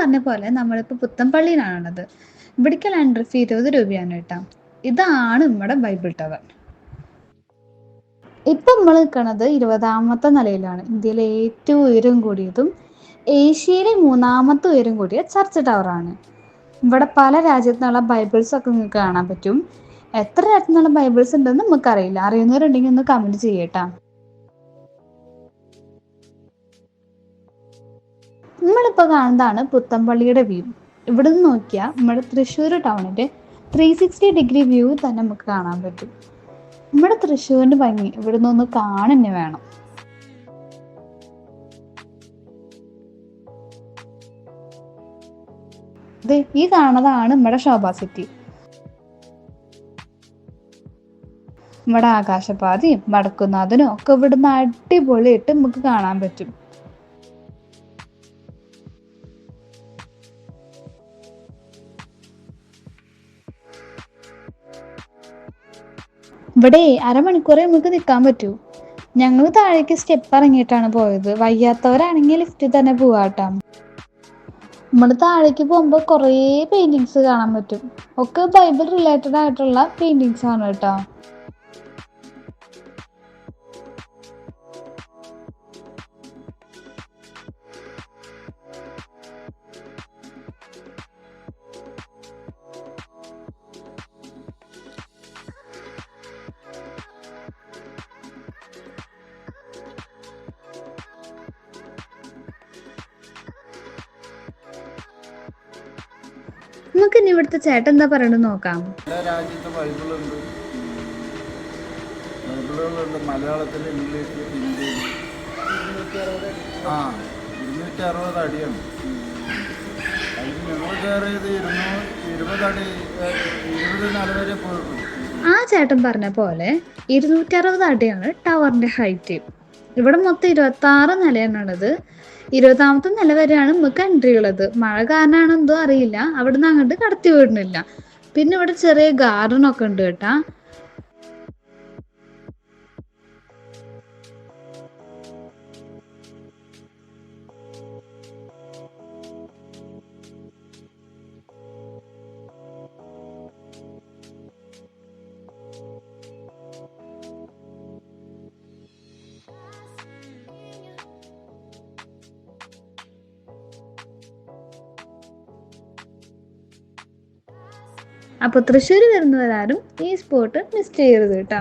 പറഞ്ഞ പോലെ നമ്മളിപ്പോൾ പുത്തൻപള്ളിയിലാണുള്ളത്. ഇവിടേക്ക് എൻട്രി ഫീ 20 രൂപയാണ് കേട്ടോ. ഇതാണ് നമ്മുടെ ബൈബിൾ ടവർ. ഇപ്പം നമ്മൾ നിൽക്കുന്നത് 20ാമത്തെ നിലയിലാണ്. ഇന്ത്യയിലെ ഏറ്റവും ഉയരം കൂടിയതും ഏഷ്യയിലെ 3ാമത്തെ ഉയരം കൂടിയ ചർച്ച് ടവറാണ്. ഇവിടെ പല രാജ്യത്തുനിന്നുള്ള ബൈബിൾസ് ഒക്കെ നിങ്ങൾക്ക് കാണാൻ പറ്റും. എത്ര രാജ്യത്തുനിന്നുള്ള ബൈബിൾസ് ഉണ്ടെന്ന് നമുക്കറിയില്ല. അറിയുന്നവരുണ്ടെങ്കിൽ ഒന്ന് കമന്റ് ചെയ്യട്ടാ. നമ്മളിപ്പോൾ കാണുന്നതാണ് പുത്തൻപള്ളിയുടെ വ്യൂ. ഇവിടെ നിന്ന് നോക്കിയാൽ നമ്മുടെ തൃശ്ശൂർ ടൗണിൻ്റെ 360 വ്യൂ തന്നെ നമുക്ക് കാണാൻ പറ്റും. നമ്മുടെ തൃശ്ശൂരിൻ്റെ ഭംഗി ഇവിടെ നിന്നൊന്ന് കാണുന്നെ വേണം. ഈ കാണുന്നതാണ് നമ്മുടെ ശോഭാ സിറ്റി. നമ്മുടെ ആകാശപാതയും വടക്കുന്നാഥനും ഒക്കെ ഇവിടുന്ന് അടിപൊളിയായിട്ട് നമുക്ക് കാണാൻ പറ്റും. ഇവിടെ അരമണിക്കൂറേ നമുക്ക് നിൽക്കാൻ പറ്റൂ. ഞങ്ങൾ താഴേക്ക് സ്റ്റെപ്പ് ഇറങ്ങിയിട്ടാണ് പോയത്. വയ്യാത്തവരാണെങ്കിൽ ലിഫ്റ്റിൽ തന്നെ പോവാട്ടോ. നമ്മൾ താഴേക്ക് പോകുമ്പോൾ കുറേ പെയിന്റിങ്സ് കാണാൻ പറ്റും. ഒക്കെ ബൈബിൾ റിലേറ്റഡ് ആയിട്ടുള്ള പെയിന്റിങ്സ് ആണ് കേട്ടോ. നമുക്ക് ഇനി ഇവിടുത്തെ ചേട്ടൻ എന്താ പറയണെന്ന് നോക്കാം. എല്ലാ രാജ്യത്ത് ബൈബിളുണ്ട്. ബൈബിളുകളുണ്ട് മലയാളത്തിൽ, ഇംഗ്ലീഷിൽ, ഹിന്ദിയിൽ. 260 അടിയാണ്. അതിൽ ഞങ്ങൾ കയറിയത് 20 അടി 20 നില വരെ പോയിട്ടുണ്ട്. ആ ചേട്ടൻ പറഞ്ഞ പോലെ 260 അടിയാണ് ടവറിന്റെ ഹൈറ്റ്. ഇവിടെ മൊത്തം 26 നിലയാണുള്ളത്. 20ാമത്തെ നില വരെയാണ് നമുക്ക് എൻട്രി ഉള്ളത്. മഴ കാരണമാണോ എന്തോ അറിയില്ല, അവിടെ നിന്ന് അങ്ങോട്ട് കടത്തി വിടുന്നില്ല. പിന്നെ ഇവിടെ ചെറിയ ഗാർഡൻ ഒക്കെ ഉണ്ട് കേട്ടാ. അപ്പോൾ തൃശ്ശൂർ വരുന്നവരാരും ഈ സ്പോട്ട് മിസ് ചെയ്യരുത് കേട്ടോ.